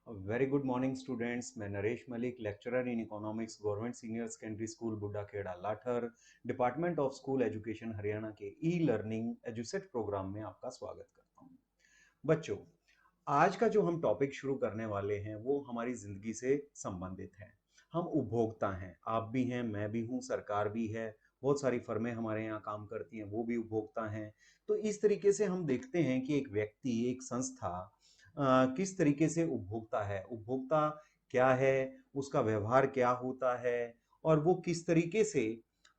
Very good morning students. मैं Naresh Malik, lecturer in economics, government senior secondary school Buddhakheda Lathar, department of school education Haryana के e learning Edusat programme में आपका स्वागत करता हूं। बच्चों, आज का जो हम टॉपिक शुरू करने वाले हैं वो हमारी जिंदगी से संबंधित है। हम उपभोक्ता हैं, आप भी हैं, मैं भी हूं, सरकार भी है, बहुत सारी फर्में हमारे यहाँ काम करती हैं, वो भी उपभोक्ता हैं। तो इस तरीके से हम देखते हैं कि एक व्यक्ति, एक संस्था किस तरीके से उपभोक्ता है, उपभोक्ता क्या है, उसका व्यवहार क्या होता है और वो किस तरीके से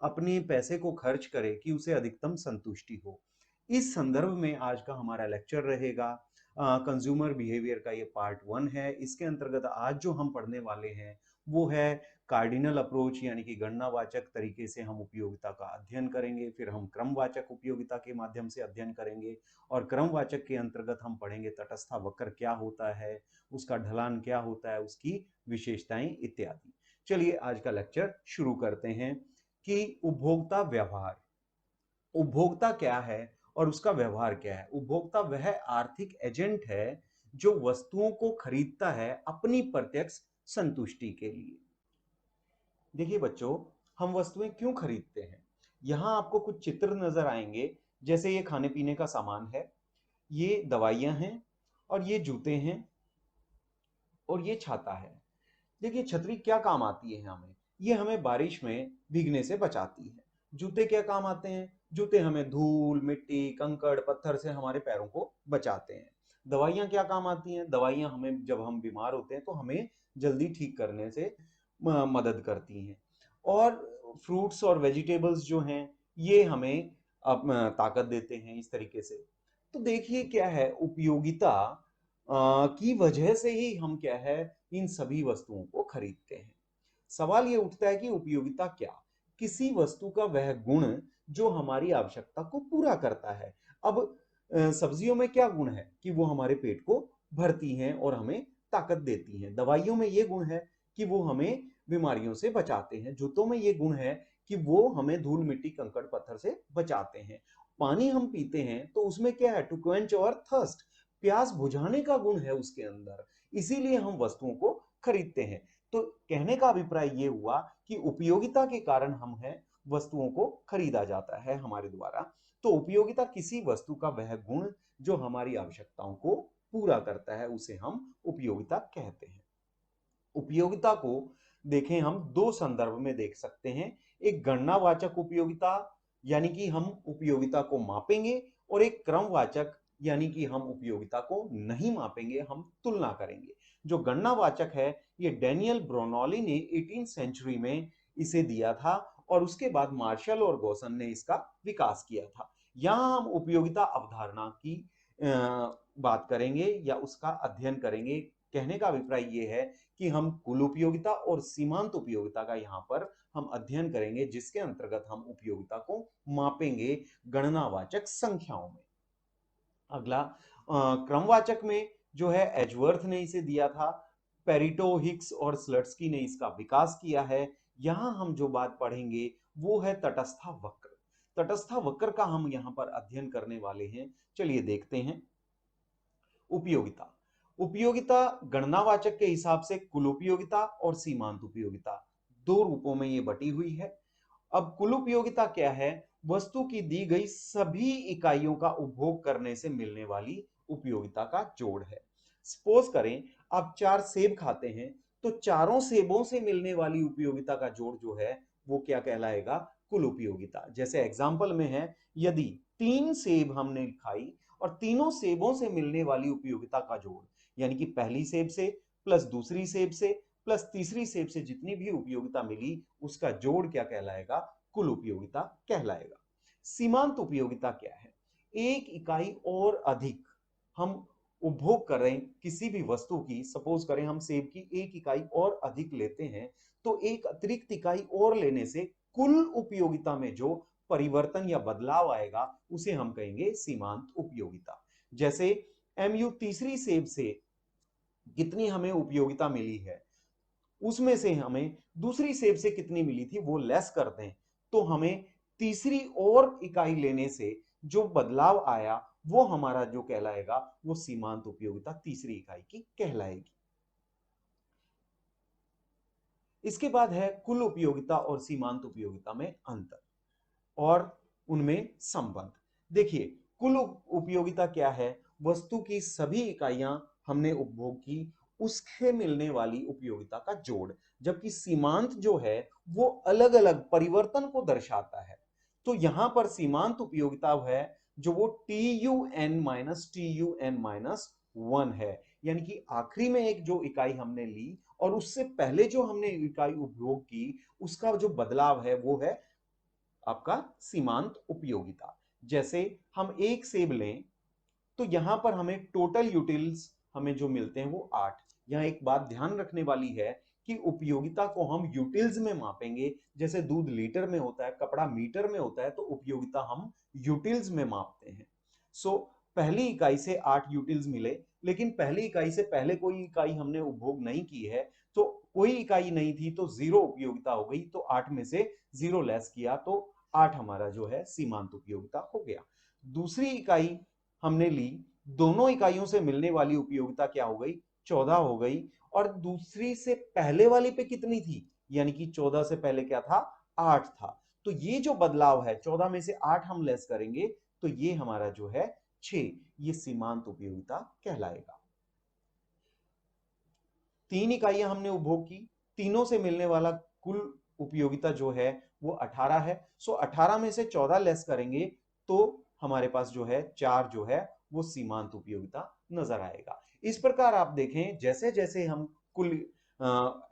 अपने पैसे को खर्च करे कि उसे अधिकतम संतुष्टि हो। इस संदर्भ में आज का हमारा लेक्चर रहेगा। कंज्यूमर बिहेवियर का ये पार्ट 1 है। इसके अंतर्गत आज जो हम पढ़ने वाले हैं वो है कार्डिनल अप्रोच, यानी कि गणनावाचक तरीके से हम उपयोगिता का अध्ययन करेंगे। फिर हम क्रमवाचक उपयोगिता के माध्यम से अध्ययन करेंगे और क्रमवाचक के अंतर्गत हम पढ़ेंगे तटस्थ वक्र क्या होता है, उसका ढलान क्या होता है, उसकी विशेषताएं इत्यादि। चलिए आज का लेक्चर शुरू करते हैं कि उपभोक्ता व्यवहार, उपभोक्ता क्या है और उसका व्यवहार क्या है। उपभोक्ता वह आर्थिक एजेंट है जो वस्तुओं को खरीदता है अपनी प्रत्यक्ष संतुष्टि के लिए। देखिए बच्चों, हम वस्तुएं क्यों खरीदते हैं, यहां आपको कुछ चित्र नजर आएंगे। जैसे ये खाने पीने का सामान है, ये दवाइयां हैं और ये जूते हैं और ये छाता है। देखिए छतरी क्या काम आती है हमें, ये हमें बारिश में भीगने से बचाती है। जूते क्या काम आते हैं, जूते हमें धूल मिट्टी कंकड़ पत्थर से हमारे पैरों को बचाते हैं। दवाइयाँ क्या काम आती हैं, दवाइयाँ हमें जब हम बीमार होते हैं तो हमें जल्दी ठीक करने से मदद करती हैं। और फ्रूट्स और वेजिटेबल्स जो हैं ये हमें ताकत देते हैं इस तरीके से। तो देखिए क्या है, उपयोगिता की वजह से ही हम क्या है इन सभी वस्तुओं को खरीदते हैं। सवाल ये उठता है कि उपयोगिता क्या, किसी वस्तु का वह गुण जो हमारी आवश्यकता को पूरा करता है। अब सब्जियों में क्या गुण है कि वो हमारे पेट को भरती हैं और हमें ताकत देती हैं। दवाइयों में ये गुण है कि वो हमें बीमारियों से बचाते हैं। जूतों में ये गुण है कि वो हमें धूल मिट्टी कंकड़ पत्थर से बचाते हैं। पानी हम पीते हैं तो उसमें क्या है, टू क्वेंच अवर थर्स्ट, प्यास बुझाने का गुण है उसके अंदर, इसीलिए हम वस्तुओं को खरीदते हैं। तो कहने का अभिप्राय ये हुआ कि उपयोगिता के कारण हम है वस्तुओं को खरीदा जाता है हमारे द्वारा। तो उपयोगिता किसी वस्तु का वह गुण जो हमारी आवश्यकताओं को पूरा करता है उसे हम उपयोगिता कहते हैं। उपयोगिता को देखें हम दो संदर्भ में देख सकते हैं। एक गणनावाचक उपयोगिता, यानी कि हम उपयोगिता को मापेंगे, और एक क्रमवाचक, यानी कि हम उपयोगिता को नहीं मापेंगे, हम तुलना करेंगे। जो गणनावाचक है ये डैनियल ब्रोनोली ने 18th सेंचुरी में इसे दिया था और उसके बाद मार्शल और गॉसन ने इसका विकास किया था। यहां हम उपयोगिता अवधारणा की बात करेंगे या उसका अध्ययन करेंगे। कहने का अभिप्राय ये है कि हम कुल उपयोगिता और सीमांत उपयोगिता का यहाँ पर हम अध्ययन करेंगे, जिसके अंतर्गत हम उपयोगिता को मापेंगे गणनावाचक संख्याओं में। अगला क्रमवाचक में जो है एजवर्थ ने इसे दिया था, पेरिटो हिक्स और स्लट्सकी ने इसका विकास किया है। यहां हम जो बात पढ़ेंगे वो है तटस्था वक्र। तटस्था वक्र का हम यहां पर अध्ययन करने वाले हैं। चलिए देखते हैं। उपयोगिता, उपयोगिता गणनावाचक के हिसाब से कुल उपयोगिता और सीमांत उपयोगिता दो रूपों में ये बटी हुई है। अब कुल उपयोगिता क्या है, वस्तु की दी गई सभी इकाइयों का उपभोग करने से मिलने वाली उपयोगिता का जोड़ है। सपोज करें आप 4 सेब खाते हैं तो चारों सेबों से मिलने वाली उपयोगिता का जोड़ जो है वो क्या कहलाएगा, कुल उपयोगिता। जैसे एग्जाम्पल में है, यदि 3 सेब हमने खाई और तीनों सेबों से मिलने वाली उपयोगिता का जोड़, यानी कि पहली सेब से प्लस दूसरी सेब से प्लस तीसरी सेब से जितनी भी उपयोगिता मिली उसका जोड़ क्या कहलाएगा, कुल उपयोगिता कहलाएगा। सीमांत उपयोगिता क्या है, एक इकाई और अधिक हम उपभोग कर रहे हैं किसी भी वस्तु की। सपोज करें हम सेब की एक इकाई और अधिक लेते हैं तो एक अतिरिक्त इकाई और लेने से कुल उपयोगिता में जो परिवर्तन या बदलाव आएगा उसे हम कहेंगे सीमांत उपयोगिता। जैसे एमयू तीसरी सेब से कितनी हमें उपयोगिता मिली है, उसमें से हमें दूसरी सेब से कितनी मिली थी वो लेस कर दें तो हमें तीसरी और इकाई लेने से जो बदलाव आया वो हमारा जो कहलाएगा वो सीमांत उपयोगिता तीसरी इकाई की कहलाएगी। इसके बाद है कुल उपयोगिता और सीमांत उपयोगिता में अंतर और उनमें संबंध। देखिए, कुल उपयोगिता क्या है? वस्तु की सभी इकाइयां हमने उपभोग की, उससे मिलने वाली उपयोगिता का जोड़। जबकि सीमांत जो है वो अलग अलग परिवर्तन को दर्शाता है। तो यहां पर सीमांत उपयोगिता है जो वो TUN-TUN-1 है, यानी कि आखिरी में एक जो इकाई हमने ली और उससे पहले जो हमने इकाई उपभोग की, उसका जो बदलाव है वो है आपका सीमांत उपयोगिता। जैसे हम एक सेब लें तो यहां पर हमें टोटल यूटिल्स हमें जो मिलते हैं वो 8। यहां एक बात ध्यान रखने वाली है कि उपयोगिता को हम यूटिल्स में मापेंगे। जैसे दूध लीटर में होता है, कपड़ा मीटर में होता है, तो उपयोगिता हम यूटिल्स में मापते हैं। सो पहली इकाई से 8 यूटिल्स मिले, लेकिन पहली इकाई से पहले कोई इकाई हमने उपभोग नहीं की है, तो कोई इकाई नहीं थी तो 0 उपयोगिता हो गई। तो 8 में से 0 लेस किया तो 8 हमारा जो है सीमांत उपयोगिता हो गया। दूसरी इकाई हमने ली, दोनों इकाइयों से मिलने वाली उपयोगिता क्या हो गई? 14 हो गई। और दूसरी से पहले वाली पे कितनी थी? यानी कि 14 से पहले क्या था? 8 था। तो ये जो बदलाव है, 14 में से 8 हम लेस करेंगे तो ये हमारा जो है 6, ये सीमांत उपयोगिता कहलाएगा। 3 इकाइयां हमने उपभोग की, तीनों से मिलने वाला कुल उपयोगिता जो है वो 18 है। सो 18 में से 14 लेस करेंगे तो हमारे पास जो है 4 जो है वो सीमांत उपयोगिता नजर आएगा। इस प्रकार आप देखें, जैसे जैसे हम कुल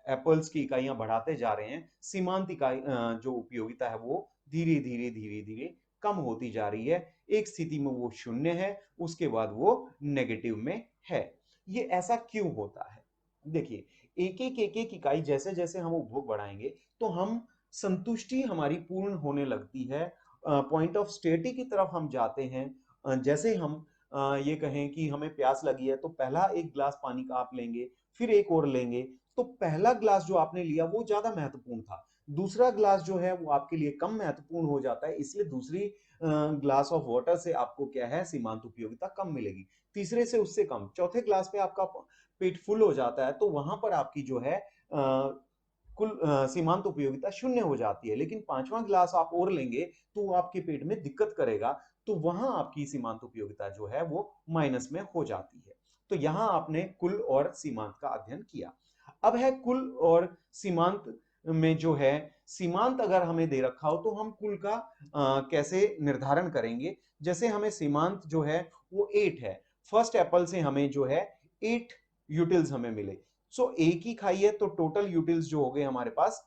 एप्पल्स की इकाइयां बढ़ाते जा रहे हैं, सीमांत इकाई जो उपयोगिता है वो धीरे धीरे धीरे धीरे कम होती जा रही है। एक स्थिति में वो शून्य है, उसके बाद वो नेगेटिव में है। ये ऐसा क्यों होता है? देखिए, एक एक इकाई जैसे जैसे हम उपभोग बढ़ाएंगे तो हम संतुष्टि हमारी पूर्ण होने लगती है। पॉइंट ऑफ स्टेटी की तरफ हम जाते हैं। जैसे हम ये कहें कि हमें प्यास लगी है तो पहला एक ग्लास पानी का आप लेंगे, फिर एक और लेंगे। तो पहला ग्लास जो आपने लिया वो ज्यादा महत्वपूर्ण था, दूसरा ग्लास जो है वो आपके लिए कम महत्वपूर्ण हो जाता है, इसलिए दूसरी ग्लास ऑफ वाटर से आपको क्या है, सीमांत उपयोगिता कम मिलेगी। तीसरे से उससे कम, चौथे ग्लास पे आपका पेट फुल हो जाता है तो वहां पर आपकी जो है कुल सीमांत उपयोगिता शून्य हो जाती है। लेकिन पांचवा ग्लास आप और लेंगे तो वो आपके पेट में दिक्कत करेगा, तो वहां आपकी सीमांत उपयोगिता जो है वो माइनस में हो जाती है। तो यहां आपने कुल और सीमांत का अध्ययन किया। अब है कुल और सीमांत में जो है, सीमांत अगर हमें दे रखा हो तो हम कुल का कैसे निर्धारण करेंगे? जैसे हमें सीमांत जो है वो 8 है, फर्स्ट एप्पल से हमें जो है 8 यूटिल्स हमें मिले। सो एक ही खाई है तो टोटल यूटिल्स जो हो गए हमारे पास,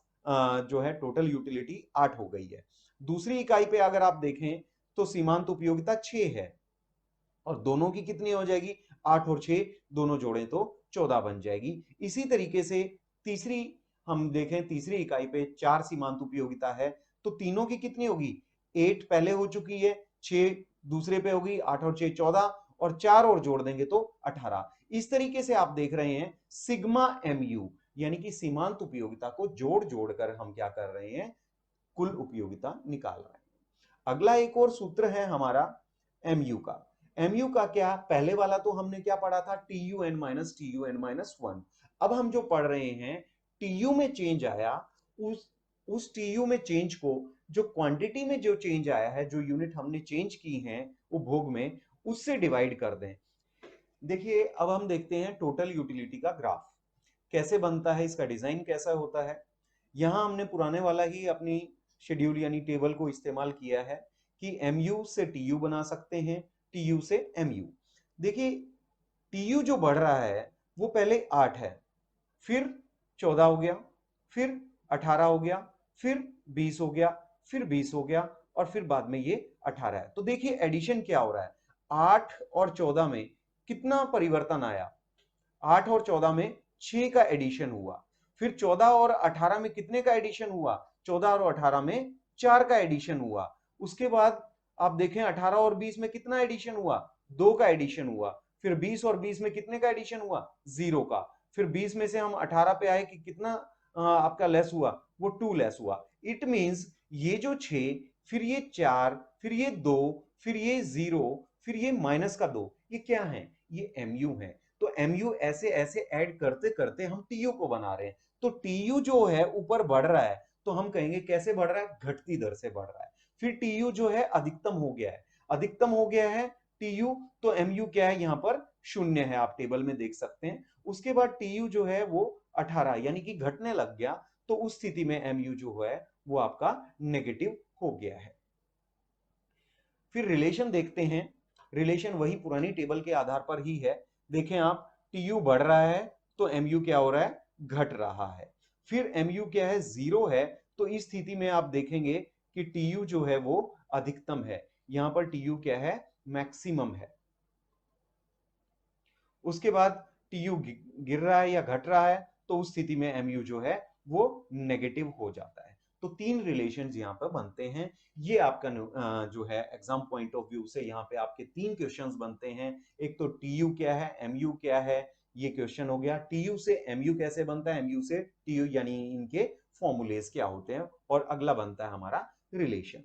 जो है टोटल यूटिलिटी 8 हो गई है। दूसरी इकाई पे अगर आप देखें तो सीमांत उपयोगिता 6 है, और दोनों की कितनी हो जाएगी? 8 और 6 दोनों जोड़ें तो 14 बन जाएगी। इसी तरीके से तीसरी हम देखें, तीसरी इकाई पे 4 सीमांत उपयोगिता है, तो तीनों की कितनी होगी? 8 पहले हो चुकी है, 6 दूसरे पे होगी, 8 और 6 14, और 4 और जोड़ देंगे तो 18। इस तरीके से आप देख रहे हैं सिग्मा MU, यानी कि सीमांत उपयोगिता को जोड़ जोड़ कर हम क्या कर रहे हैं? कुल उपयोगिता निकाल रहे हैं। अगला एक और सूत्र है हमारा MU का। MU का क्या? पहले वाला तो हमने क्या पढ़ा था? TUN-TUN-1। अब हम जो पढ़ रहे हैं, TU में चेंज आया, उस TU में चेंज को जो क्वांटिटी में जो चेंज आया है, जो यूनिट हमने चेंज की हैं उपभोग में, उससे डिवाइड कर दें। देखिए, अब हम देखते हैं टोटल यूटिलिटी का ग्राफ कैसे बनता है, इसका डिजाइन कैसा होता है। यहां हमने पुराने वाला ही अपनी शेड्यूल यानी टेबल को इस्तेमाल किया है कि MU से TU बना सकते हैं, TU से MU। देखिए, TU जो बढ़ रहा है वो पहले 8 है, फिर 14 हो गया, फिर 18 हो गया, फिर 20 हो गया, फिर 20 हो गया, और फिर बाद में ये 18 है। तो देखिए एडिशन क्या हो रहा है, 8 और 14 में कितना परिवर्तन आया? 8 और 14 में 6 का एडिशन हुआ। फिर 14 और 18 में कितने का एडिशन हुआ? 14 और 18 में 4 का एडिशन हुआ। उसके बाद आप देखें 18 और 20 में कितना एडिशन हुआ? 2 का एडिशन हुआ। फिर 20 और 20 में कितने का एडिशन हुआ? 0 का। फिर 20 में से हम 18 पे आए कि कितना आपका लेस हुआ? वो 2 लेस हुआ। इट मींस ये जो 6, फिर ये 4, फिर ये 2, फिर ये 0, फिर ये माइनस का 2, ये क्या है? ये MU है। तो MU ऐसे ऐसे ऐड करते करते हम TU को बना रहे हैं। तो टीयू जो है ऊपर बढ़ रहा है, तो हम कहेंगे कैसे बढ़ रहा है, घटती दर से बढ़ रहा है। फिर टीयू जो है अधिकतम हो गया है, अधिकतम हो गया है टीयू, तो एमयू क्या है, यहां पर शून्य है, आप टेबल में देख सकते हैं। उसके बाद टीयू जो है वो 18 यानी कि घटने लग गया, तो उस स्थिति में एमयू जो है वो आपका नेगेटिव हो गया है। फिर रिलेशन देखते हैं, रिलेशन वही पुरानी टेबल के आधार पर ही है। देखें आप, टीयू बढ़ रहा है तो एमयू क्या हो रहा है, घट रहा है। फिर एमयू क्या है, 0 है, तो इस स्थिति में आप देखेंगे कि टीयू जो है वो अधिकतम है, यहां पर टीयू क्या है, मैक्सिमम है। उसके बाद टीयू गिर रहा है या घट रहा है, तो उस स्थिति में एमयू जो है वो नेगेटिव हो जाता है। तो तीन रिलेशंस यहाँ पर बनते हैं। ये आपका जो है एग्जाम पॉइंट ऑफ व्यू से यहाँ पे आपके तीन क्वेश्चंस बनते हैं। एक तो टीयू क्या है, एमयू क्या है, ये क्वेश्चन हो गया। टीयू से एमयू कैसे बनता है, एमयू से टीयू, यानी इनके फॉर्मूलेज क्या होते हैं। और अगला बनता है हमारा रिलेशन।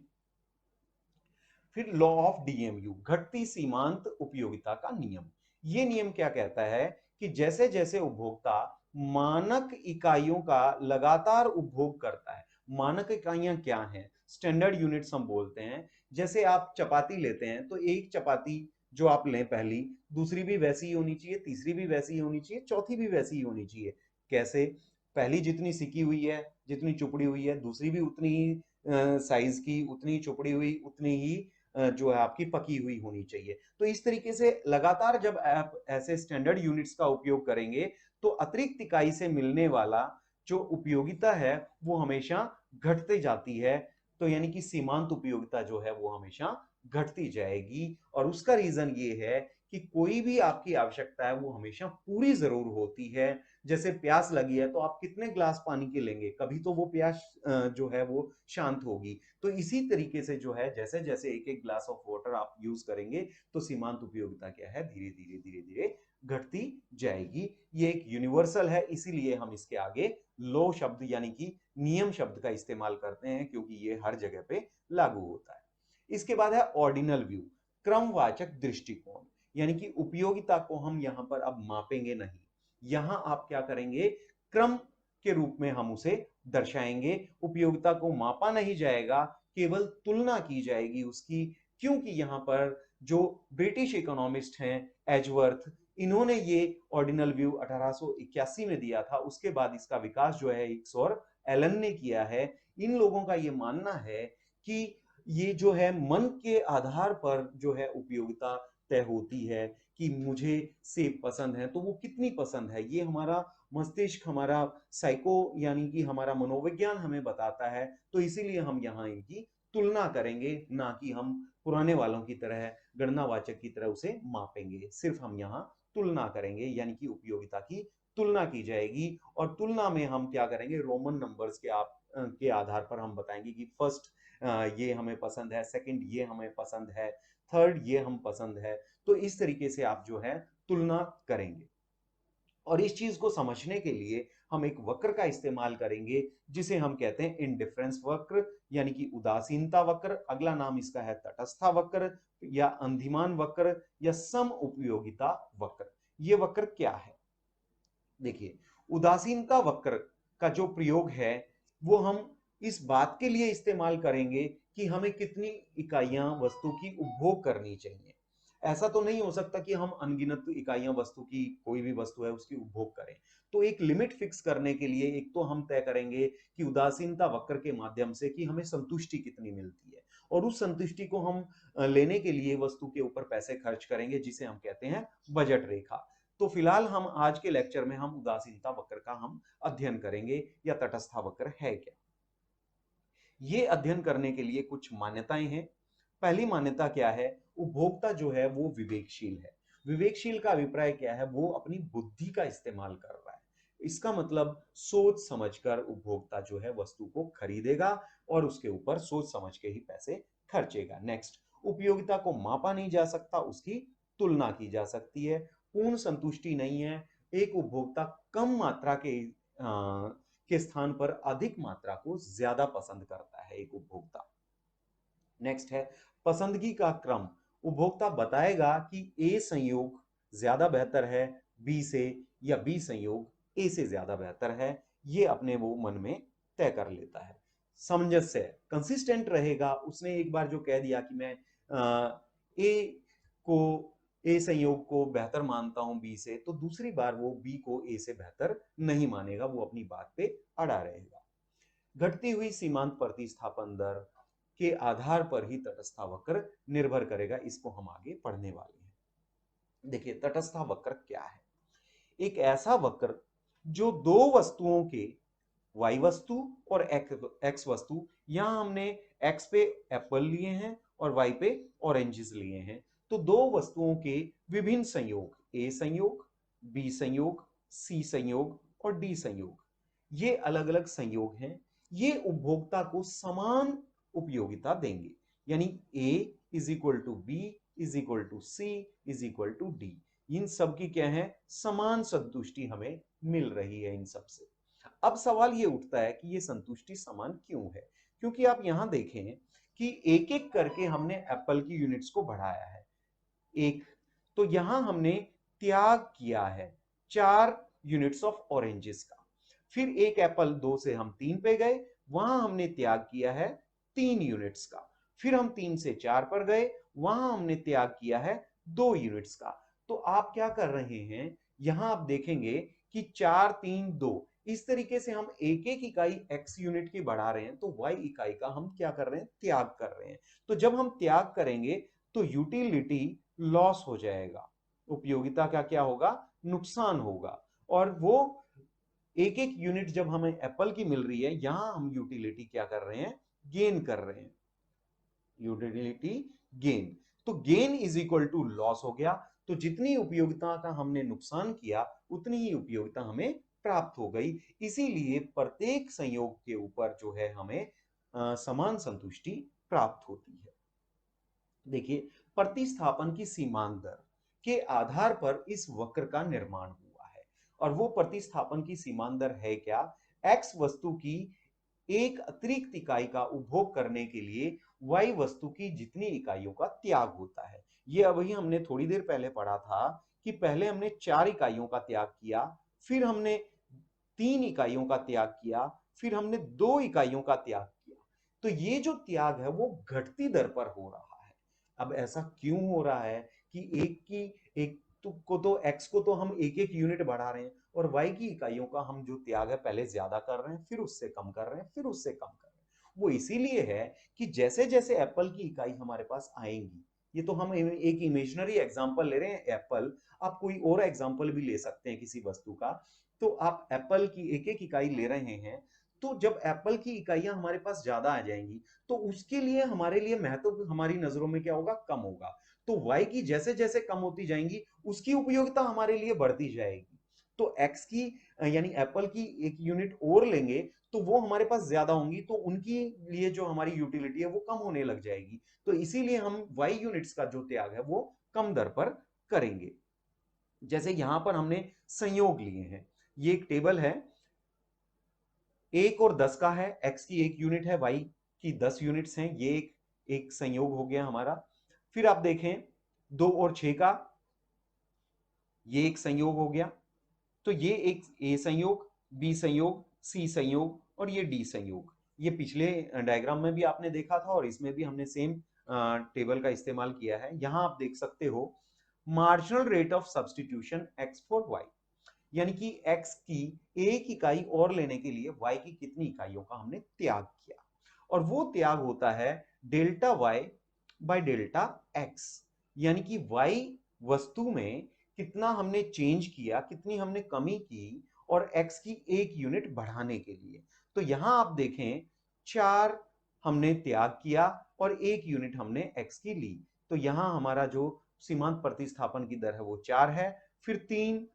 फिर लॉ ऑफ डीएमयू, घटती सीमांत उपयोगिता का नियम। ये नियम क्या कहता है कि जैसे जैसे उपभोक्ता मानक इकाइयों का लगातार उपभोग करता है, मानक इकाइयां क्या हैं, स्टैंडर्ड यूनिट्स हम बोलते हैं। जैसे आप चपाती लेते हैं तो एक चपाती जो आप लें पहली, दूसरी भी वैसी ही होनी चाहिए, तीसरी भी वैसी ही होनी चाहिए, चौथी भी वैसी ही होनी चाहिए। कैसे, पहली जितनी सिकी हुई है, जितनी चुपड़ी हुई है, दूसरी भी उतनी ही साइज की, उतनी ही चुपड़ी हुई, उतनी ही जो है आपकी पकी हुई होनी चाहिए। तो इस तरीके से लगातार जब आप ऐसे स्टैंडर्ड यूनिट्स का उपयोग करेंगे तो अतिरिक्त इकाई से मिलने वाला जो उपयोगिता है वो हमेशा घटती जाती है। तो यानी कि सीमांत उपयोगिता जो है वो हमेशा घटती जाएगी। और उसका रीजन ये है कि कोई भी आपकी आवश्यकता है वो हमेशा पूरी जरूर होती है। जैसे प्यास लगी है तो आप कितने ग्लास पानी के लेंगे, कभी तो वो प्यास जो है वो शांत होगी। तो इसी तरीके से जो है जैसे जैसे एक एक ग्लास ऑफ वाटर आप यूज करेंगे तो सीमांत उपयोगिता क्या है, धीरे धीरे धीरे धीरे घटती जाएगी। ये एक यूनिवर्सल है, इसीलिए हम इसके आगे लो शब्द यानी कि नियम शब्द का इस्तेमाल करते हैं, क्योंकि ये हर जगह पे लागू होता है। इसके बाद है ऑर्डिनल व्यू, क्रमवाचक दृष्टिकोण। यानी कि उपयोगिता को हम यहां पर अब मापेंगे नहीं, यहां आप क्या करेंगे, क्रम के रूप में हम उसे दर्शाएंगे। उपयोगिता को मापा नहीं जाएगा, केवल तुलना की जाएगी उसकी। क्योंकि यहां पर जो ब्रिटिश इकोनॉमिस्ट हैं एजवर्थ, इन्होंने ये ऑर्डिनल व्यू 1881 में दिया था। उसके बाद इसका विकास जो है हिक्स और एलन ने किया है। इन लोगों का ये मानना है कि ये जो है मन के आधार पर जो है उपयोगिता तय होती है, कि मुझे सेब पसंद है तो वो कितनी पसंद है, ये हमारा मस्तिष्क, हमारा साइको यानी कि हमारा मनोविज्ञान हमें बताता है। तो इसीलिए हम यहाँ इनकी तुलना करेंगे, ना कि हम पुराने वालों की तरह गणनावाचक की तरह उसे मापेंगे। सिर्फ हम यहाँ तुलना करेंगे, यानी कि उपयोगिता की तुलना की जाएगी। और तुलना में हम क्या करेंगे, रोमन नंबर्स के आधार पर हम बताएंगे कि फर्स्ट ये हमें पसंद है, सेकंड ये हमें पसंद है, थर्ड ये हम पसंद है। तो इस तरीके से आप जो है तुलना करेंगे। और इस चीज को समझने के लिए हम एक वक्र का इस्तेमाल करेंगे जिसे हम कहते हैं इंडिफरेंस वक्र, यानी कि उदासीनता वक्र। अगला नाम इसका है तटस्था वक्र या अंधिमान वक्र या सम उपयोगिता वक्र। ये वक्र क्या है, देखिए, उदासीनता वक्र का जो प्रयोग है वो हम इस बात के लिए इस्तेमाल करेंगे कि हमें कितनी इकाइयां वस्तु की उपभोग करनी चाहिए। ऐसा तो नहीं हो सकता कि हम अनगिनत इकाइयां वस्तु की, कोई भी वस्तु है उसकी उपभोग करें। तो एक लिमिट फिक्स करने के लिए एक तो हम तय करेंगे कि उदासीनता वक्र के माध्यम से कि हमें संतुष्टि कितनी मिलती है, और उस संतुष्टि को हम लेने के लिए वस्तु के ऊपर पैसे खर्च करेंगे, जिसे हम कहते हैं बजट रेखा। तो फिलहाल हम आज के लेक्चर में हम उदासीनता वक्र का हम अध्ययन करेंगे, या तटस्था वक्र है क्या। ये अध्ययन करने के लिए कुछ मान्यताएं हैं। पहली मान्यता क्या है, उपभोक्ता जो है वो विवेकशील है। विवेकशील का अभिप्राय क्या है, वो अपनी बुद्धि का इस्तेमाल कर रहा है। इसका मतलब सोच समझकर उपभोक्ता जो है वस्तु को खरीदेगा और उसके ऊपर सोच समझ के ही पैसे खर्चेगा। नेक्स्ट, उपयोगिता को मापा नहीं जा सकता, उसकी तुलना की जा सकती है। पूर्ण संतुष्टि नहीं है, एक उपभोक्ता कम मात्रा के स्थान पर अधिक मात्रा को ज्यादा पसंद करता है एक उपभोक्ता। नेक्स्ट है पसंदगी का क्रम, उपभोक्ता बताएगा कि ए संयोग ज्यादा बेहतर है बी से, या बी संयोग ए से ज्यादा बेहतर है। ये अपने वो मन में तय कर लेता है। सामंजस्य, कंसिस्टेंट रहेगा। उसने एक बार जो कह दिया कि मैं ए को ए संयोग को बेहतर मानता हूं बी से, तो दूसरी बार वो बी को ए से बेहतर नहीं मानेगा, वो अपनी बात पे अड़ा रहेगा। घटती हुई सीमांत प्रतिस्थापन दर के आधार पर ही तटस्थ वक्र निर्भर करेगा। इसको हम आगे पढ़ने वाले हैं। देखिए तटस्थ वक्र क्या है। एक ऐसा वक्र जो दो वस्तुओं के, वाई वस्तु और एक्स वस्तु, यहां हमने एक्स पे एप्पल लिए हैं और वाई पे ऑरेंजेस लिए हैं, तो दो वस्तुओं के विभिन्न संयोग, ए संयोग, बी संयोग, सी संयोग और डी संयोग, ये अलग अलग संयोग हैं। ये उपभोक्ता को समान उपयोगिता देंगे, यानी A is equal to B is equal to C is equal to D. इन सब की क्या है, समान संतुष्टि हमें मिल रही है इन सब से। अब सवाल ये उठता है कि ये संतुष्टि समान क्यों है, क्योंकि आप यहां देखें कि एक एक करके हमने एप्पल की यूनिट्स को बढ़ाया है। एक, तो यहां हमने त्याग किया है 4 यूनिट्स ऑफ ऑरेंजेस का। फिर एक एप्पल 2 से हम 3 पे गए, वहां हमने त्याग किया है 3 यूनिट्स का। फिर हम 3 से 4 पर गए, वहां हमने त्याग किया है 2 यूनिट्स का। तो आप क्या कर रहे हैं, यहां आप देखेंगे कि 4 3 2, इस तरीके से हम एक एक इकाई x यूनिट की बढ़ा रहे हैं, तो y इकाई का हम क्या कर रहे हैं, त्याग कर रहे हैं। तो जब हम त्याग करेंगे तो यूटिलिटी लॉस हो जाएगा, उपयोगिता का क्या होगा, नुकसान होगा। और वो एक एक यूनिट जब हमें एप्पल की मिल रही है, यहां हम यूटिलिटी क्या कर रहे हैं, गेन कर रहे हैं, यूटिलिटी गेन। तो gain is equal to loss हो गया। तो जितनी उपयोगिता का हमने नुकसान किया, उतनी ही उपयोगिता हमें प्राप्त हो गई। इसीलिए प्रत्येक संयोग के ऊपर जो है हमें समान संतुष्टि प्राप्त होती है। देखिए प्रतिस्थापन की सीमांत दर के आधार पर इस वक्र का निर्माण हुआ है। और वो प्रतिस्थापन की सीमांत दर है क्या, एक्स वस्तु की एक अतिरिक्त इकाई का उपभोग करने के लिए वाई वस्तु की जितनी इकाइयों का त्याग होता है। ये अभी हमने थोड़ी देर पहले पढ़ा था कि पहले हमने 4 इकाइयों का त्याग किया, फिर हमने 3 इकाइयों का त्याग किया, फिर हमने 2 इकाइयों का त्याग किया। तो ये जो त्याग है वो घटती दर पर हो रहा है। अब ऐसा क्यों हो रहा है कि एक को तो एक्स को तो हम एक एक यूनिट बढ़ा रहे हैं, और वाई की इकाइयों का हम जो त्याग है पहले ज्यादा कर रहे हैं, फिर उससे कम कर रहे हैं, फिर उससे कम कर रहे हैं। वो इसीलिए है कि जैसे जैसे एप्पल की इकाई हमारे पास आएंगी, ये तो हम एक इमेजिनरी एग्जांपल ले रहे हैं एप्पल, आप कोई और एग्जांपल भी ले सकते हैं किसी वस्तु का। तो आप एप्पल की एक एक इकाई ले रहे हैं, तो जब एप्पल की इकाइयां हमारे पास ज्यादा आ जाएंगी, तो उसके लिए हमारे लिए महत्व हमारी नजरों में क्या होगा, कम होगा। तो y की जैसे जैसे कम होती जाएंगी, उसकी उपयोगिता हमारे लिए बढ़ती जाएगी। तो x की यानी एप्पल की एक यूनिट और लेंगे, तो वो हमारे पास ज्यादा होंगी, तो उनकी लिए जो हमारी यूटिलिटी है वो कम होने लग जाएगी। तो इसीलिए हम y यूनिट्स का जो त्याग है वो कम दर पर करेंगे। जैसे यहां पर हमने संयोग लिए हैं, ये एक टेबल है, 1 और 10 का है, x की 1 यूनिट है, y की 10 यूनिट्स हैं, ये एक संयोग हो गया हमारा। फिर आप देखें 2 और 6 का, ये एक संयोग हो गया। तो ये एक ए संयोग, बी संयोग, सी संयोग और ये डी संयोग। ये पिछले डायग्राम में भी आपने देखा था और इसमें भी हमने सेम टेबल का इस्तेमाल किया है। यहां आप देख सकते हो marginal rate of substitution x for y, यानी कि x की एक इकाई और लेने के लिए y की कितनी इकाइयों का हमने त्याग किया, और वो त्याग होता है delta y by delta x, यानी कि y वस्तु में कितना हमने चेंज किया, कितनी हमने कमी की, और x की एक यूनिट बढ़ाने के लिए। तो यहां आप देखें 4 हमने त्याग किया और एक यूनिट हमने x की ली, तो यहां हमारा जो सीमांत प्रतिस्थापन की दर है वो 4 है। फिर 3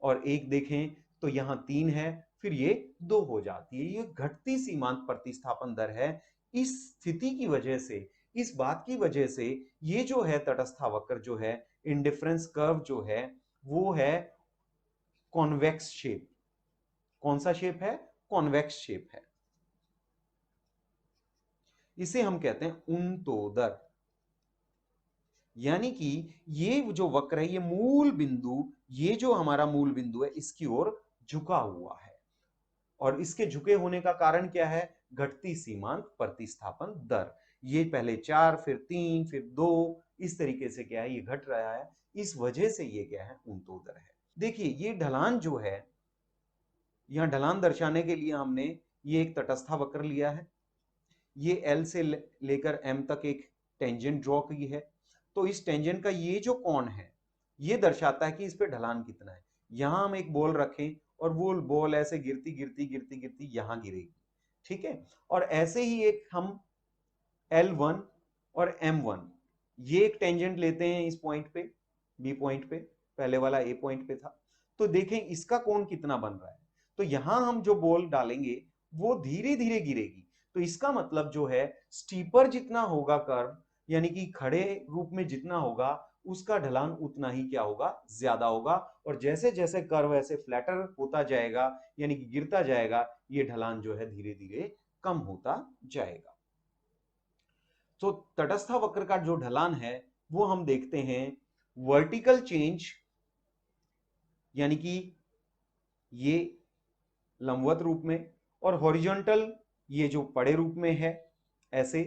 और 1 देखें तो यहां 3 है, फिर ये 2 हो जाती है। ये घटती सीमांत प्रतिस्थापन दर है। इस स्थिति की वजह से, इस बात की वजह से ये जो है तटस्थ वक्र जो है, इंडिफरेंस कर्व जो है, वो है कॉन्वेक्स शेप। कौन सा शेप है, कॉन्वेक्स शेप है। इसे हम कहते हैं उन्तोदर, यानी कि ये जो वक्र है, ये मूल बिंदु, ये जो हमारा मूल बिंदु है, इसकी ओर झुका हुआ है। और इसके झुके होने का कारण क्या है? घटती सीमांत प्रतिस्थापन दर। ये पहले 4, फिर 3, फिर 2, इस तरीके से क्या है, ये घट रहा है। इस वजह से ये क्या है, ऊंटोदर है। देखिए ये ढलान जो है, यहां ढलान दर्शाने के लिए हमने ये एक तटस्था वक्र लिया है, ये एल से लेकर एम तक एक टेंजेंट ड्रॉ की है। तो इस टेंजेंट का ये जो कोण है, ये दर्शाता है कि इस पे ढलान कितना है। यहां हम एक बॉल रखें और वो बॉल ऐसे गिरती गिरती गिरती गिरती यहां गिरेगी, ठीक है। और ऐसे ही एक हम L1 और M1 ये एक टेंजेंट लेते हैं इस पॉइंट पे, बी पॉइंट पे, पहले वाला ए पॉइंट पे था। तो देखें इसका कोण कितना बन रहा है। तो यहां हम जो बॉल डालेंगे वो धीरे धीरे गिरेगी। तो इसका मतलब जो है, स्टीपर जितना होगा कर्व, यानी कि खड़े रूप में जितना होगा, उसका ढलान उतना ही क्या होगा, ज्यादा होगा। और जैसे जैसे कर्व ऐसे फ्लैटर होता जाएगा, यानी कि गिरता जाएगा, ये ढलान जो है धीरे धीरे कम होता जाएगा। तो तटस्था वक्र का जो ढलान है वो हम देखते हैं वर्टिकल चेंज, यानी कि ये लंबवत रूप में, और हॉरिजॉन्टल ये जो पड़े रूप में है ऐसे,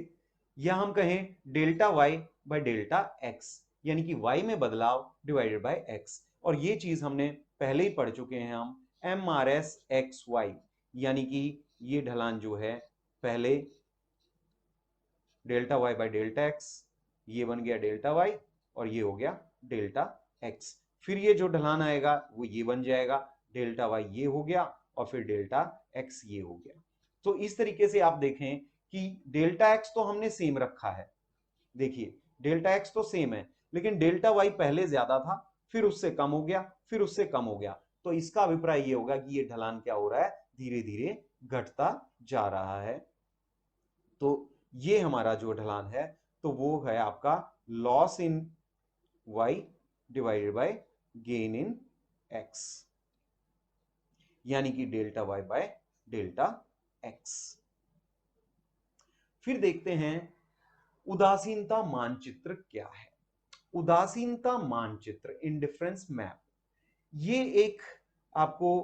या हम कहें delta Y by delta X, यानी कि वाई में बदलाव डिवाइडेड बाय एक्स। और ये चीज हमने पहले ही पढ़ चुके हैं हम, M R S X Y, यानी कि ये ढलान जो है पहले delta Y by delta X, ये बन गया डेल्टा वाई, और ये हो गया डेल्टा एक्स। फिर ये जो ढलान आएगा वो ये बन जाएगा, डेल्टा वाई ये हो गया, और फिर डेल्टा एक्स ये हो गया। तो इस तरीके से आप देखें कि डेल्टा एक्स तो हमने सेम रखा है, देखिए डेल्टा एक्स तो सेम है, लेकिन डेल्टा वाई पहले ज्यादा था, फिर उससे कम हो गया, फिर उससे कम हो गया। तो इसका अभिप्राय ये होगा कि ये ढलान क्या हो रहा है, धीरे धीरे घटता जा रहा है। तो ये हमारा जो ढलान है, तो वो है आपका loss in y divided by gain in x, यानी कि delta y by delta x। फिर देखते हैं उदासीनता मानचित्र क्या है। उदासीनता मानचित्र, इंडिफरेंस मैप, ये एक आपको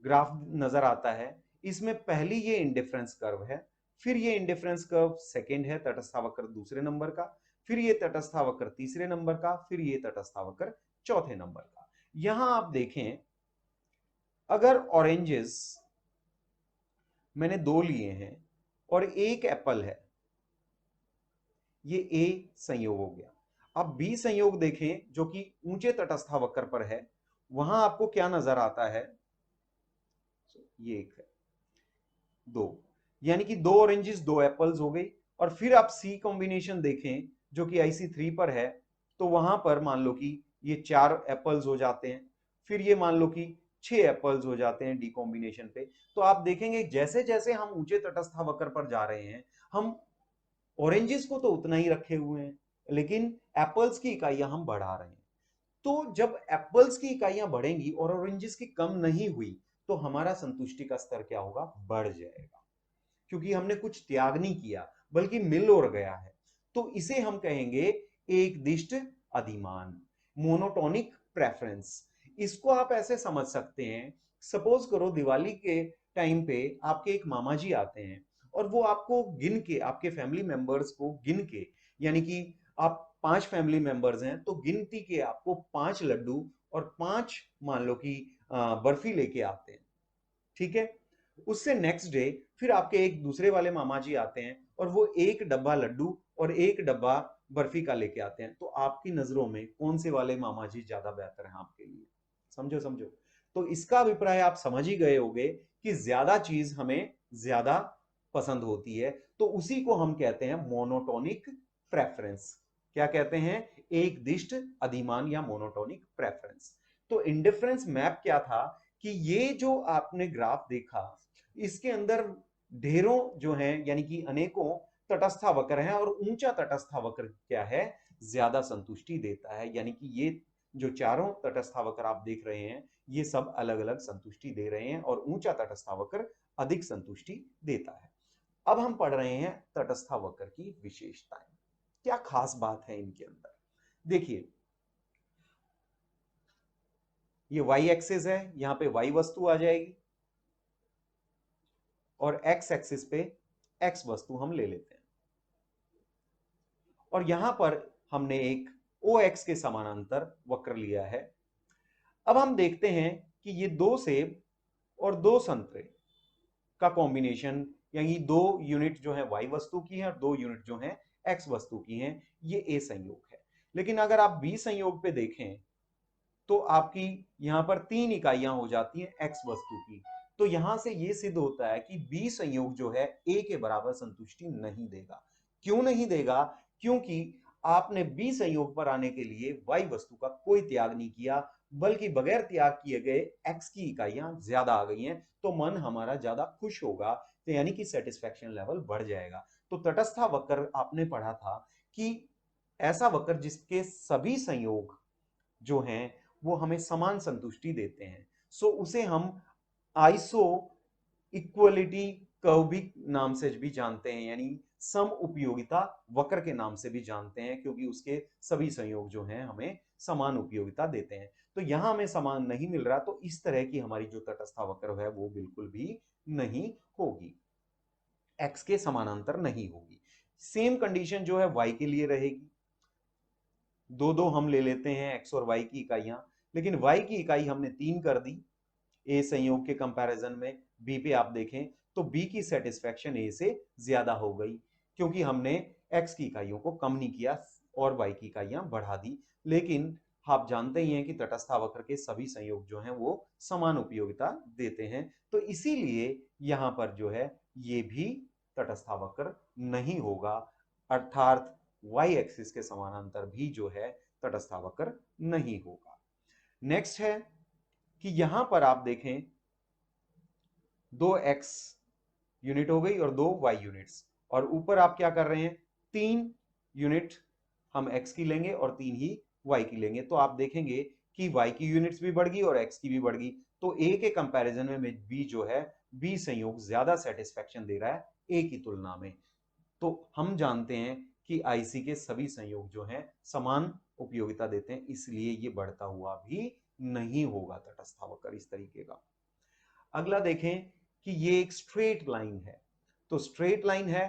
ग्राफ नजर आता है। इसमें पहली ये इंडिफरेंस कर्व है, फिर ये इंडिफरेंस कर्व सेकंड है, तटस्थावक्र दूसरे नंबर का, फिर ये तटस्थावक्र तीसरे नंबर का, फिर ये तटस्थावक्र चौथे नंबर का। यहां आप देखें, अगर ऑरेंजेस मैंने 2 लिए हैं और एक एप्पल है, ये ए संयोग हो गया। अब बी संयोग देखें जो कि ऊंचे तटस्थावक्र पर है, वहां आपको क्या नजर आता है, ये एक है, 2, यानी कि 2 ऑरेंजेस 2 एप्पल्स हो गई। और फिर आप सी कॉम्बिनेशन देखें जो कि IC3 पर है, तो वहां पर मान लो कि ये 4 एप्पल्स हो जाते हैं, फिर ये मान लो कि 6 एप्पल्स हो जाते हैं डी कॉम्बिनेशन पे। तो आप देखेंगे जैसे जैसे हम ऊंचे तटस्थावक्र पर जा रहे हैं, हम ऑरेंजेस को तो उतना ही रखे हुए हैं, लेकिन एप्पल्स की इकाइयां हम बढ़ा रहे हैं। तो जब एप्पल्स की इकाइयां बढ़ेंगी और ऑरेंजेस की कम नहीं हुई, तो हमारा संतुष्टि का स्तर क्या होगा, बढ़ जाएगा, क्योंकि हमने कुछ त्याग नहीं किया बल्कि मिल और गया है। तो इसे हम कहेंगे एक दिष्ट अधिमान, मोनोटोनिक प्रेफरेंस। इसको आप ऐसे समझ सकते हैं, सपोज करो दिवाली के टाइम पे आपके एक मामा जी आते हैं, और वो आपको गिन के, आपके फैमिली मेंबर्स को गिन के, यानी कि आप 5 फैमिली मेंबर्स हैं, तो गिनती के आपको 5 लड्डू और 5 मान लो कि बर्फी लेके आते हैं, ठीक है। उससे नेक्स्ट डे फिर आपके एक दूसरे वाले मामा जी आते हैं, और वो एक डब्बा लड्डू और एक डब्बा बर्फी का लेके आते हैं। तो आपकी नजरों में कौन से वाले मामा जी ज्यादा बेहतर हैं आपके लिए, समझो समझो। तो इसका अभिप्राय आप समझ ही गए होंगे कि ज्यादा चीज हमें ज्यादा पसंद होती है, तो उसी को हम कहते हैं मोनोटोनिक प्रेफरेंस। क्या कहते हैं, एक दिष्ट अधिमान या मोनोटोनिक प्रेफरेंस। तो इंडिफरेंस मैप क्या था, कि ये जो आपने ग्राफ देखा, इसके अंदर ढेरों जो हैं, यानी कि अनेकों तटस्था वक्र हैं, और ऊंचा तटस्था वक्र क्या है, ज्यादा संतुष्टि देता है। यानी कि ये जो चारों तटस्था वक्र आप देख रहे हैं, ये सब अलग अलग संतुष्टि दे रहे हैं, और ऊंचा तटस्था वक्र अधिक संतुष्टि देता है। अब हम पढ़ रहे हैं तटस्था वक्र की विशेषताएं, क्या खास बात है इनके अंदर। देखिए ये y एक्सिस है, यहां पे y वस्तु आ जाएगी, और एक्स एक्सिस पे एक्स वस्तु हम ले लेते हैं, और यहां पर हमने एक ओ एक्स के समानांतर वक्र लिया है। अब हम देखते हैं कि ये दो सेब और दो संतरे का कॉम्बिनेशन, यानी दो यूनिट जो है वाई वस्तु की है और दो यूनिट जो है एक्स वस्तु की हैं, ये ए संयोग है। लेकिन अगर आप बी संयोग पे देखें तो आपकी यहां पर 3 इकाइयां हो जाती हैं एक्स वस्तु की। तो यहां से यह सिद्ध होता है कि बी संयोग जो है ए के बराबर संतुष्टि नहीं देगा। क्यों नहीं देगा? क्योंकि आपने बी संयोग पर आने के लिए वाई वस्तु का कोई त्याग नहीं किया, बल्कि बगैर त्याग किए गए एक्स की इकाइयां ज्यादा आ गई हैं, तो मन हमारा ज्यादा खुश होगा, तो यानी कि सेटिस्फैक्शन लेवल बढ़ जाएगा। तो तटस्था वक्र आपने पढ़ा था कि ऐसा वक्र जिसके सभी संयोग जो हैं वो हमें समान संतुष्टि देते हैं, सो उसे हम आइसो इक्वलिटी कर्व भी नाम से भी जानते हैं, यानी सम उपयोगिता वक्र के नाम से भी जानते हैं, क्योंकि उसके सभी संयोग जो हैं हमें समान उपयोगिता देते हैं। तो यहां हमें समान नहीं मिल रहा, तो इस तरह की हमारी जो तटस्था वक्र है वो बिल्कुल भी नहीं होगी, एक्स के समानांतर नहीं होगी। सेम कंडीशन जो है वाई के लिए रहेगी। दो दो हम ले लेते हैं एक्स और वाई की इकाइयां, लेकिन वाई की इकाई हमने 3 कर दी ए संयोग के कंपैरिजन में। बी पे आप देखें तो बी की सेटिस्फैक्शन ए से ज्यादा हो गई, क्योंकि हमने एक्स की इकाइयों को कम नहीं किया और वाई की इकाइयां बढ़ा दी। लेकिन आप जानते ही हैं कि तटस्था वक्र के सभी संयोग जो हैं वो समान उपयोगिता देते हैं, तो इसीलिए यहां पर जो है ये भी तटस्था वक्र नहीं होगा, अर्थात वाई एक्सिस के समानांतर भी जो है तटस्था वक्र नहीं होगा। नेक्स्ट है कि यहां पर आप देखें दो एक्स यूनिट हो गई और दो वाई यूनिट्स, और ऊपर आप क्या कर रहे हैं, 3 यूनिट हम एक्स की लेंगे और 3 ही वाई की लेंगे। तो आप देखेंगे कि वाई की यूनिट्स भी बढ़ गई और एक्स की भी बढ़ गई, तो ए के कंपैरिजन में बी जो है बी संयोग ज्यादा सेटिस्फैक्शन दे रहा है ए की तुलना में। तो हम जानते हैं कि आईसी के सभी संयोग जो हैं समान उपयोगिता देते हैं, इसलिए ये बढ़ता हुआ भी नहीं होगा तटस्था वक्र इस तरीके का। अगला देखें कि ये एक स्ट्रेट लाइन है, तो स्ट्रेट लाइन है,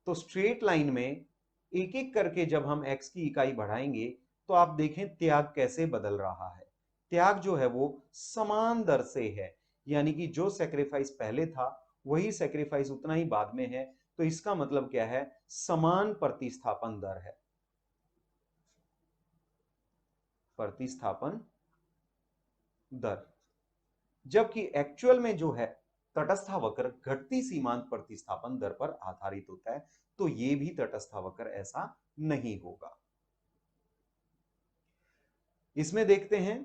तो स्ट्रेट लाइन में एक एक करके जब हम एक्स की इकाई बढ़ाएंगे तो आप देखें त्याग कैसे बदल रहा है। त्याग जो है वो समान दर से है, यानी कि जो सेक्रीफाइस पहले था वही सेक्रीफाइस उतना ही बाद में है। तो इसका मतलब क्या है, समान प्रतिस्थापन दर है, प्रतिस्थापन दर। जबकि एक्चुअल में जो है तटस्था वक्र घटती सीमांत प्रतिस्थापन दर पर आधारित होता है, तो ये भी तटस्था वक्र ऐसा नहीं होगा। इसमें देखते हैं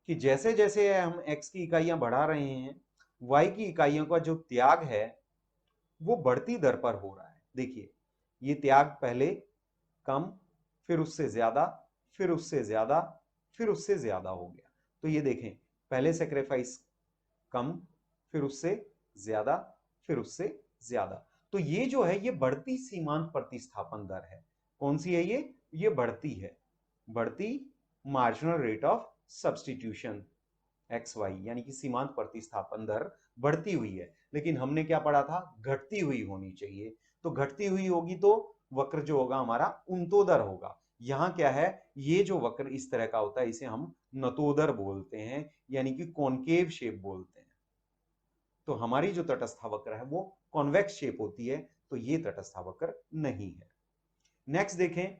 कि जैसे जैसे हम एक्स की इकाइयां बढ़ा रहे हैं, वाई की इकाइयों का जो त्याग है वो बढ़ती दर पर हो रहा है। देखिए ये त्याग पहले कम, फिर उससे ज्यादा, फिर उससे ज्यादा, फिर उससे ज्यादा हो गया। तो ये देखें, पहले सेक्रीफाइस कम, फिर उससे ज्यादा, फिर उससे ज्यादा। तो ये जो है ये बढ़ती सीमांत प्रतिस्थापन दर है। कौन सी है ये बढ़ती है, बढ़ती marginal rate of substitution X Y, यानी कि सीमांत प्रतिस्थापन दर बढ़ती हुई है। लेकिन हमने क्या पढ़ा था, घटती हुई होनी चाहिए। तो घटती हुई होगी तो वक्र जो होगा हमारा उन्तोदर होगा। यहां क्या है, ये जो वक्र इस तरह का होता है इसे हम नतोदर बोलते हैं, यानी कि कॉनकेव शेप बोलते हैं। तो हमारी जो तटस्था वक्र है वो कॉन्वेक्स शेप होती है, तो ये तटस्था वक्र नहीं है। नेक्स्ट देखें,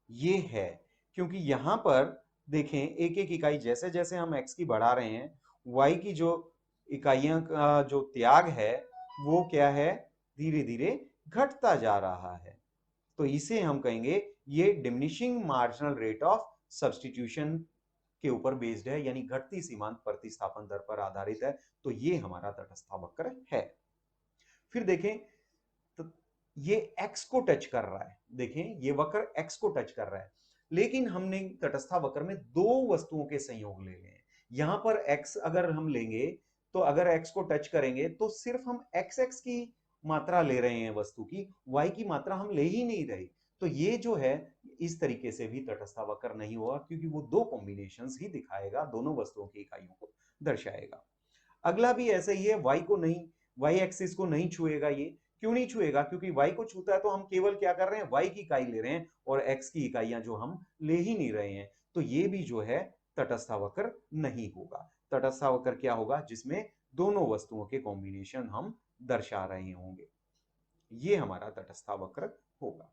ये है, क्योंकि यहां पर देखें एक एक इकाई जैसे जैसे हम एक्स की बढ़ा रहे हैं, वाई की जो इकाइयां का जो त्याग है वो क्या है, धीरे धीरे घटता जा रहा है। तो इसे हम कहेंगे ये diminishing marginal rate of substitution के ऊपर बेस्ड है, यानी घटती सीमांत प्रतिस्थापन दर पर आधारित है। तो ये हमारा तटस्था वक्र है। फिर देखें तो ये x को टच कर रहा है, देखें ये वक्र x को टच कर रहा है, लेकिन हमने तटस्था वक्र में दो वस्तुओं के संयोग ले लिए। यहां पर x अगर हम लेंगे तो अगर x को टच करेंगे तो सिर्फ हम xx की मात्रा ले रहे हैं वस्तु की, y की मात्रा हम ले ही नहीं रहे। तो ये जो है इस तरीके से भी तटस्था वक्र नहीं होगा, क्योंकि वो दो कॉम्बिनेशंस ही दिखाएगा, दोनों वस्तुओं की इकाइयों को दर्शाएगा। अगला भी ऐसा ही है, y को नहीं, y एक्सिस को नहीं छुएगा। ये क्यों नहीं छुएगा? क्योंकि y को छूता है तो हम केवल क्या कर रहे हैं, y की इकाई ले रहे हैं और x की इकाइयां जो हम ले ही नहीं रहे हैं। तो ये भी जो है तटस्थावक्र नहीं होगा। तटस्थावक्र क्या होगा? जिसमें दोनों वस्तुओं के कॉम्बिनेशन हम दर्शा रहे होंगे, ये हमारा तटस्थावक्र होगा।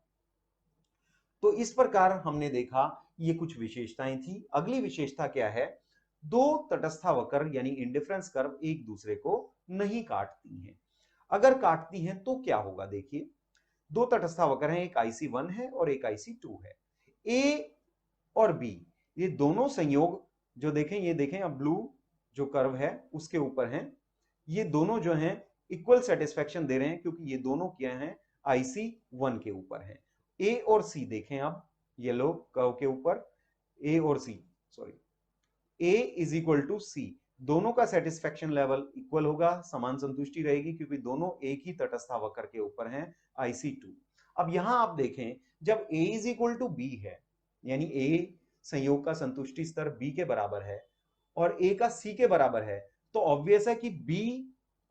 तो इस प्रकार हमने देखा ये कुछ विशेषताएं थी। अगली विशेषता क्या है? दो तटस्थावक्र यानी इंडिफरेंस कर्व एक दूसरे को नहीं काटती हैं। अगर काटती हैं तो क्या होगा? देखिए, दो तटस्थावक्र हैं, एक IC1 है और एक IC2 है। ए और बी ये दोनों संयोग जो देखें, ये देखें अब ब्लू जो कर्व है उसके ऊपर हैं, ये दोनों जो हैं इक्वल सेटिस्फेक्शन दे रहे हैं क्योंकि ये दोनों क्या हैं, IC1 के ऊपर हैं। ए और सी देखें अब येलो कर्व के ऊपर, ए और C, sorry, A is equal to C, दोनों का सेटिस्फेक्शन लेवल इक्वल होगा, समान संतुष्टि रहेगी क्योंकि दोनों एक ही तटस्थावक्र के ऊपर हैं, IC2। अब यहां आप देखें, जब a is equal to B है, यानी a संयोग का संतुष्टि स्तर b के बराबर है और a का c के बराबर है, तो ऑब्वियस है कि b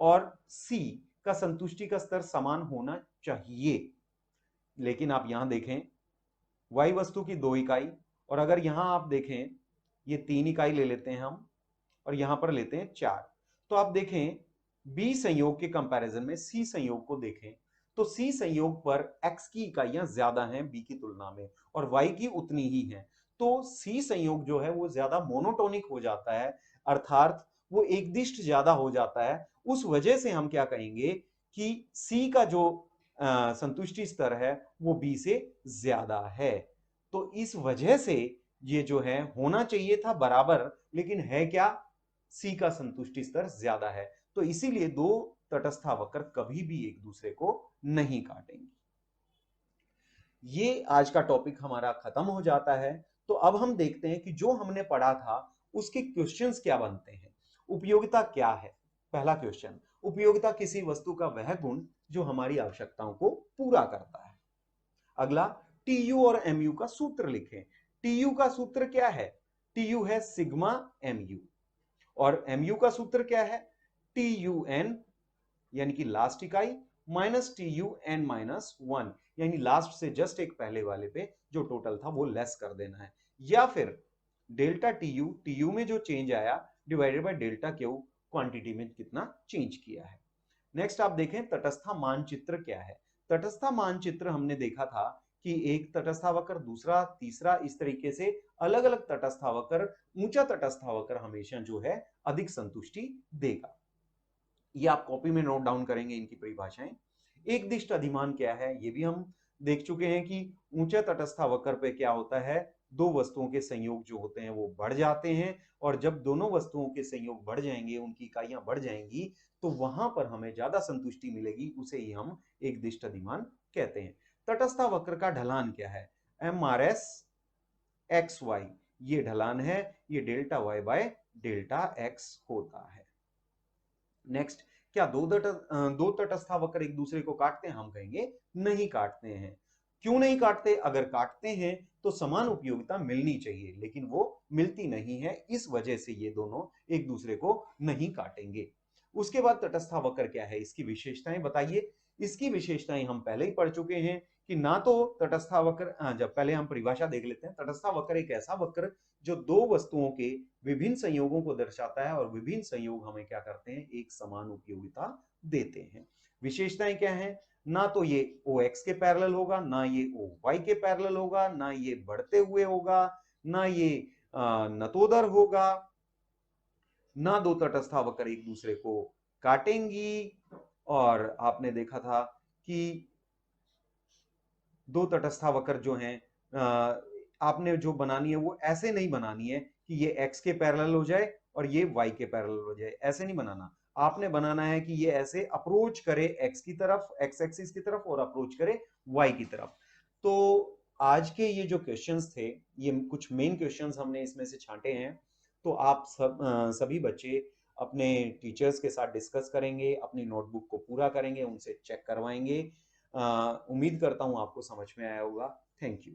और c का संतुष्टि का स्तर समान होना चाहिए। लेकिन आप यहां देखें, y वस्तु की 2 इकाई, और अगर यहां आप देखें ये 3 इकाई ले लेते हैं हम और यहां पर लेते हैं 4, तो आप देखें B संयोग के कंपैरिजन में C संयोग को देखें तो C संयोग पर X की इकाइयां ज्यादा हैं B की तुलना में और Y की उतनी ही हैं। तो C संयोग जो है वो ज्यादा मोनोटोनिक हो जाता है, अर्थात वो एकदिष्ट ज्यादा हो जाता है। उस वजह से हम क्या कहेंगे कि C का जो संतुष्टि स्तर है वो B से ज्यादा है। तो इस वजह से ये जो है होना चाहिए था बराबर, लेकिन है क्या, सी का संतुष्टि स्तर ज्यादा है। तो इसीलिए दो तटस्थावक्र कभी भी एक दूसरे को नहीं काटेंगे। ये आज का टॉपिक हमारा खत्म हो जाता है। तो अब हम देखते हैं कि जो हमने पढ़ा था उसके क्वेश्चंस क्या बनते हैं। उपयोगिता क्या है? पहला क्वेश्चन, उपयोगिता किसी वस्तु का वह गुण जो हमारी आवश्यकताओं को पूरा करता है। अगला, टीयू और एमयू का सूत्र लिखें। टीयू का सूत्र क्या है? टीयू है सिग्मा एमयू, और एमयू का सूत्र क्या है? TUN यानी कि लास्ट इकाई माइनस TUN-1, यानी लास्ट से जस्ट एक पहले वाले पे जो टोटल था वो लेस कर देना है, या फिर डेल्टा TU में जो चेंज आया divided by delta Q, quantity में कितना चेंज किया है। नेक्स्ट आप देखें तटस्था मानचित्र क्या है। तटस्था मानचित्र हमने देखा था कि एक तटस्थावक्र दूसरा तीसरा इस तरीके से अलग अलग तटस्थावक्र, ऊंचा तटस्थावक्र हमेशा जो है अधिक संतुष्टि देगा। ये आप कॉपी में नोट डाउन करेंगे इनकी परिभाषाएं। एक दिष्ट अधिमान क्या है ये भी हम देख चुके हैं कि ऊंचे तटस्थावक्र पे क्या होता है, दो वस्तुओं के संयोग जो होते हैं वो बढ़ जाते हैं, और जब दोनों वस्तुओं के संयोग बढ़ जाएंगे, उनकी इकाइयां बढ़ जाएंगी, तो वहां पर हमें ज्यादा संतुष्टि मिलेगी, उसे ही हम एक दिष्ट अधिमान कहते हैं। तटस्थावक्र का ढलान क्या है? MRS XY, ये ढलान है, ये delta y by delta x होता है। नेक्स्ट, क्या दो तटस्थावक्र एक दूसरे को काटते हैं? हम कहेंगे नहीं काटते हैं। क्यों नहीं काटते? अगर काटते हैं तो समान उपयोगिता मिलनी चाहिए, लेकिन वो मिलती नहीं है, इस वजह से ये दोनों एक दूसरे को नहीं काटेंगे। उसके बाद तटस्थावक्र क्या है, इसकी विशेषताएं बताइए। इसकी विशेषताएं हम पहले ही पढ़ चुके हैं कि ना तो तटस्थावक्र, जब पहले हम परिभाषा देख लेते हैं। तटस्थावक्र एक ऐसा वक्र जो दो वस्तुओं के विभिन्न संयोगों को दर्शाता है, और विभिन्न संयोग हमें क्या करते हैं, एक समान उपयोगिता देते हैं। विशेषताएं क्या है? ना तो ये OX के पैरेलल होगा, ना ये OY के पैरेलल होगा, ना ये बढ़ते हुए होगा, ना ये नतोदर होगा, ना दो तटस्थावक्र एक दूसरे को काटेंगी। और आपने देखा था कि दो तटस्थावक्र जो हैं, आपने जो बनानी है वो ऐसे नहीं बनानी है कि ये x के पैरेलल हो जाए और ये y के पैरेलल हो जाए, ऐसे नहीं बनाना। आपने बनाना है कि ये ऐसे अप्रोच करे x की तरफ, x एक्सिस की तरफ, और अप्रोच करे y की तरफ। तो आज के ये जो क्वेश्चंस थे, ये कुछ मेन क्वेश्चंस हमने इसमें से छांटे हैं। तो आप सभी बच्चे अपने टीचर्स के साथ डिस्कस करेंगे, अपनी नोटबुक को पूरा करेंगे, उनसे चेक करवाएंगे। उम्मीद करता हूं आपको समझ में आया होगा। Thank you.